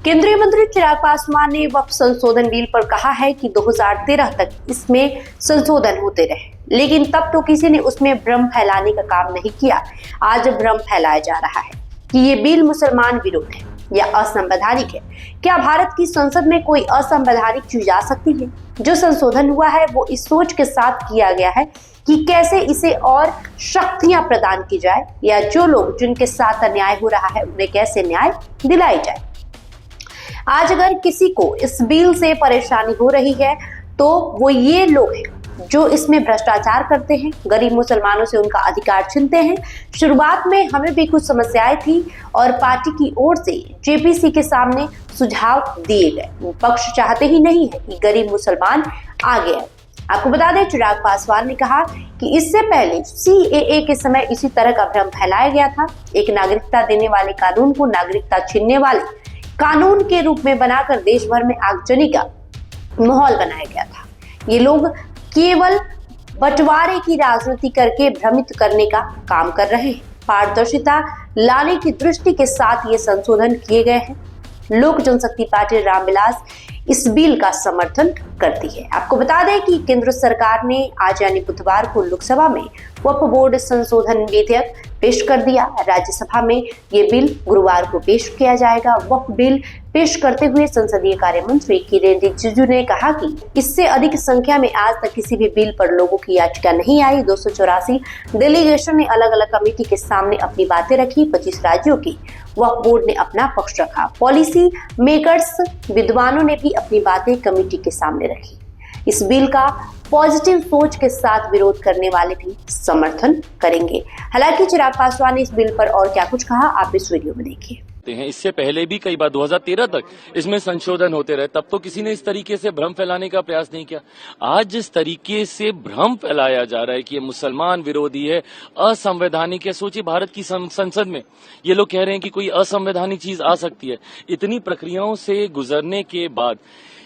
केंद्रीय मंत्री चिराग पासवान ने वक्फ संशोधन बिल पर कहा है कि 2013 तक इसमें संशोधन होते रहे, लेकिन तब तो किसी ने उसमें भ्रम फैलाने का काम नहीं किया। आज भ्रम फैलाया जा रहा है कि ये बिल मुसलमान विरोध है या असंवैधानिक है। क्या भारत की संसद में कोई असंवैधानिक चीज आ सकती है? जो संशोधन हुआ है वो इस सोच के साथ किया गया है कि कैसे इसे और शक्तियां प्रदान की जाए, या जो लोग जिनके साथ अन्याय हो रहा है उन्हें कैसे न्याय दिलाई जाए। आज अगर किसी को इस बिल से परेशानी हो रही है तो वो ये लोग हैं जो इसमें भ्रष्टाचार करते हैं, गरीब मुसलमानों से उनका अधिकार छीनते हैं। शुरुआत में हमें भी कुछ समस्याएं थी और पार्टी की ओर से जेपीसी के सामने सुझाव दिए गए। पक्ष चाहते ही नहीं है कि गरीब मुसलमान आगे आए। आपको बता दें, चिराग पासवान ने कहा कि इससे पहले सीएए के समय इसी तरह का भ्रम फैलाया गया था। एक नागरिकता देने वाले कानून को नागरिकता छीनने वाले कानून के रूप में बनाकर देश भर में आगजनी का माहौल बनाया गया था। ये लोग केवल बंटवारे की राजनीति करके भ्रमित करने का काम कर रहे हैं। पारदर्शिता लाने की दृष्टि के साथ ये संशोधन किए गए हैं। लोक जनशक्ति पार्टी रामविलास इस बिल का समर्थन करती है। आपको बता दें कि केंद्र सरकार ने आज यानी बुधवार को लोकसभा में वक्फ बोर्ड संशोधन विधेयक पेश कर दिया। राज्यसभा में ये बिल गुरुवार को पेश किया जाएगा। वक्फ बिल पेश करते हुए संसदीय कार्य मंत्री किरेन रिजिजू ने कहा कि इससे अधिक संख्या में आज तक किसी भी बिल पर लोगों की याचिका नहीं आई। 284 डेलीगेशन ने अलग अलग कमेटी के सामने अपनी बातें रखी। 25 राज्यों की वक्फ बोर्ड ने अपना पक्ष रखा। पॉलिसी मेकर्स विद्वानों ने भी अपनी बातें कमेटी के सामने रखी। इस बिल का पॉजिटिव सोच के साथ विरोध करने वाले भी समर्थन करेंगे। हालांकि चिराग पासवान ने इस बिल पर और क्या कुछ कहा, आप इस वीडियो में देखिए। इससे पहले भी कई बार 2013 तक इसमें संशोधन होते रहे, तब तो किसी ने इस तरीके से भ्रम फैलाने का प्रयास नहीं किया। आज जिस तरीके से भ्रम फैलाया जा रहा है कि ये मुसलमान विरोधी है, असंवैधानिक है। सोचिए, भारत की संसद में ये लोग कह रहे हैं कि कोई असंवैधानिक चीज आ सकती है। इतनी प्रक्रियाओं से गुजरने के बाद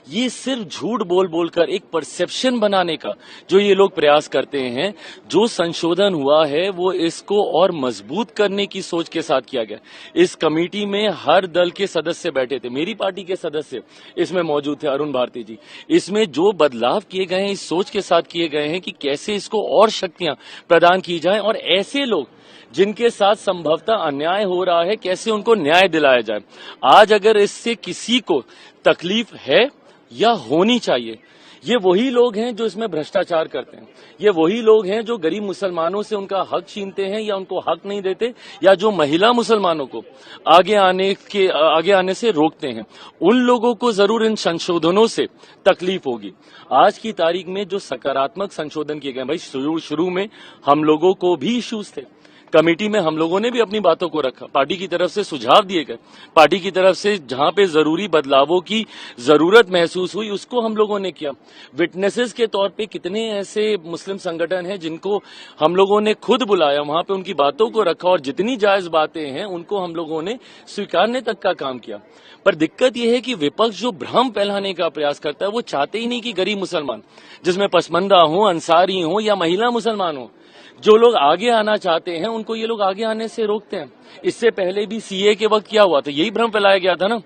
ये सिर्फ झूठ बोल बोलकर एक परसेप्शन बनाने का जो ये लोग प्रयास करते हैं। जो संशोधन हुआ है वो इसको और मजबूत करने की सोच के साथ किया गया। इस कमेटी में हर दल के सदस्य बैठे थे। मेरी पार्टी के सदस्य इसमें मौजूद थे, अरुण भारती जी। इसमें जो बदलाव किए गए हैं इस सोच के साथ किए गए हैं कि कैसे इसको और शक्तियां प्रदान की जाए और ऐसे लोग जिनके साथ संभवतः अन्याय हो रहा है कैसे उनको न्याय दिलाया जाए। आज अगर इससे किसी को तकलीफ है या होनी चाहिए, ये वही लोग हैं जो इसमें भ्रष्टाचार करते हैं। ये वही लोग हैं जो गरीब मुसलमानों से उनका हक छीनते हैं या उनको हक नहीं देते, या जो महिला मुसलमानों को आगे आने से रोकते हैं। उन लोगों को जरूर इन संशोधनों से तकलीफ होगी। आज की तारीख में जो सकारात्मक संशोधन किए गए, भाई शुरू में हम लोगों को भी इश्यूज थे। कमेटी में हम लोगों ने भी अपनी बातों को रखा। पार्टी की तरफ से सुझाव दिए गए। पार्टी की तरफ से जहां पे जरूरी बदलावों की जरूरत महसूस हुई उसको हम लोगों ने किया। विटनेसेस के तौर पे कितने ऐसे मुस्लिम संगठन हैं जिनको हम लोगों ने खुद बुलाया, वहां पे उनकी बातों को रखा और जितनी जायज बातें हैं उनको हम लोगों ने स्वीकारने तक का काम किया। पर दिक्कत यह है कि विपक्ष जो भ्रम फैलाने का प्रयास करता है वो चाहते ही नहीं कि गरीब मुसलमान, जिसमें पसमंदा हो, अंसारी हो या महिला मुसलमान हो, जो लोग आगे आना चाहते हैं उनको ये लोग आगे आने से रोकते हैं। इससे पहले भी सीए के वक्त क्या हुआ था, यही भ्रम फैलाया गया था ना।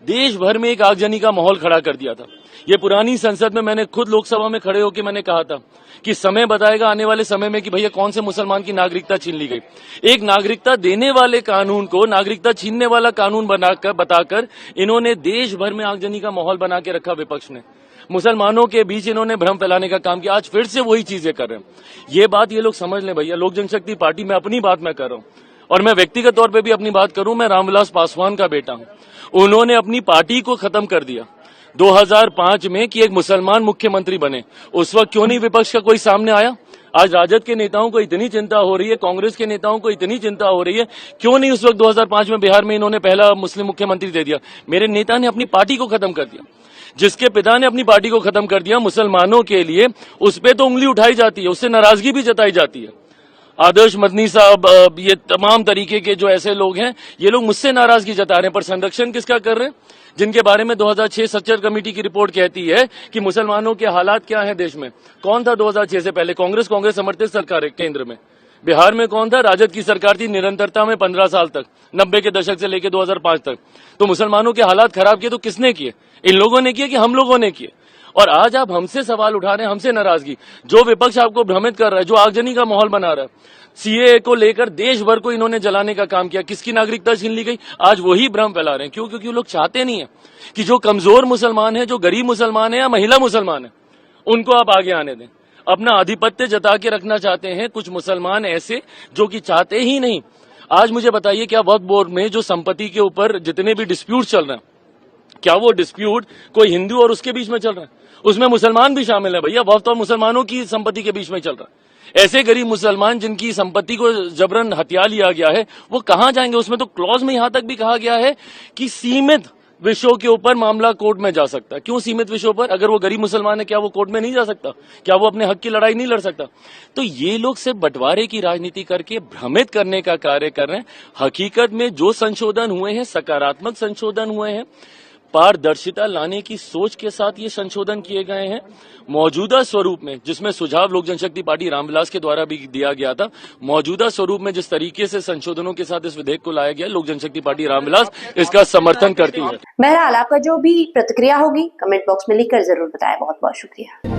देश भर में एक आगजनी का माहौल खड़ा कर दिया था। ये पुरानी संसद में मैंने खुद लोकसभा में खड़े होकर मैंने कहा था कि समय बताएगा आने वाले समय में कि भैया कौन से मुसलमान की नागरिकता छीन ली गई। एक नागरिकता देने वाले कानून को नागरिकता छीनने वाला कानून बताकर इन्होंने देश भर में आगजनी का माहौल बना के रखा। विपक्ष ने मुसलमानों के बीच इन्होंने भ्रम फैलाने का काम किया। आज फिर से वही चीजें कर रहे हैं। ये बात ये लोग समझ लें भैया। लोक जनशक्ति पार्टी में अपनी बात मैं कर रहा हूं और मैं व्यक्तिगत तौर पे भी अपनी बात करूं। मैं रामविलास पासवान का बेटा हूं। उन्होंने अपनी पार्टी को खत्म कर दिया 2005 में कि एक मुसलमान मुख्यमंत्री बने। उस वक्त क्यों नहीं विपक्ष का कोई सामने आया? आज राजद के नेताओं को इतनी चिंता हो रही है, कांग्रेस के नेताओं को इतनी चिंता हो रही है, क्यों नहीं उस वक्त 2005 में बिहार में इन्होंने पहला मुस्लिम मुख्यमंत्री दे दिया? मेरे नेता ने अपनी पार्टी को खत्म कर दिया। जिसके पिता ने अपनी पार्टी को खत्म कर दिया, मुसलमानों के लिए उस पे तो उंगली उठाई जाती है, उससे नाराजगी भी जताई जाती है। आदर्श मदनी साहब, ये तमाम तरीके के जो ऐसे लोग हैं, ये लोग मुझसे नाराजगी जता रहे हैं। पर संरक्षण किसका कर रहे हैं? जिनके बारे में 2006 सच्चर कमेटी की रिपोर्ट कहती है कि मुसलमानों के हालात क्या हैं देश में। कौन था 2006 से पहले? कांग्रेस समर्थित सरकार है केंद्र में। बिहार में कौन था? राजद की सरकार थी निरंतरता में 15 साल तक, 90 के दशक से लेकर 2005 तक। तो मुसलमानों के हालात खराब किए तो किसने किए? इन लोगों ने किए कि हम लोगों ने किए? और आज आप हमसे सवाल उठा रहे हैं, हमसे नाराजगी। जो विपक्ष आपको भ्रमित कर रहा है, जो आगजनी का माहौल बना रहा है, सीएए को लेकर देश भर को इन्होंने जलाने का काम किया, किसकी नागरिकता छीन ली गई, आज वही भ्रम फैला रहे हैं। क्यों? क्योंकि वो लोग चाहते नहीं है कि जो कमजोर मुसलमान है, जो गरीब मुसलमान है या महिला मुसलमान है, उनको आप आगे आने दें। अपना आधिपत्य जता के रखना चाहते हैं कुछ मुसलमान ऐसे जो कि चाहते ही नहीं। आज मुझे बताइए, क्या वक्फ बोर्ड में जो संपत्ति के ऊपर जितने भी डिस्प्यूट चल रहे हैं, क्या वो डिस्प्यूट कोई हिंदू और उसके बीच में चल रहा है? उसमें मुसलमान भी शामिल है भैया। वक्फ और मुसलमानों की संपत्ति के बीच में चल रहा है। ऐसे गरीब मुसलमान जिनकी संपत्ति को जबरन हत्या लिया गया है, वो कहां जाएंगे? उसमें तो क्लॉज में यहां तक भी कहा गया है कि सीमित विषयों के ऊपर मामला कोर्ट में जा सकता है। क्यों सीमित विषयों पर? अगर वो गरीब मुसलमान है, क्या वो कोर्ट में नहीं जा सकता? क्या वो अपने हक की लड़ाई नहीं लड़ सकता? तो ये लोग सिर्फ बंटवारे की राजनीति करके भ्रमित करने का कार्य कर रहे हैं। हकीकत में जो संशोधन हुए हैं, सकारात्मक संशोधन हुए हैं, पारदर्शिता लाने की सोच के साथ ये संशोधन किए गए हैं। मौजूदा स्वरूप में, जिसमें सुझाव लोक जनशक्ति पार्टी रामविलास के द्वारा भी दिया गया था, मौजूदा स्वरूप में जिस तरीके से संशोधनों के साथ इस विधेयक को लाया गया, लोक जनशक्ति पार्टी रामविलास इसका समर्थन करती है। बहरहाल आपका जो भी प्रतिक्रिया होगी कमेंट बॉक्स में लिखकर जरूर बताएं। बहुत बहुत शुक्रिया।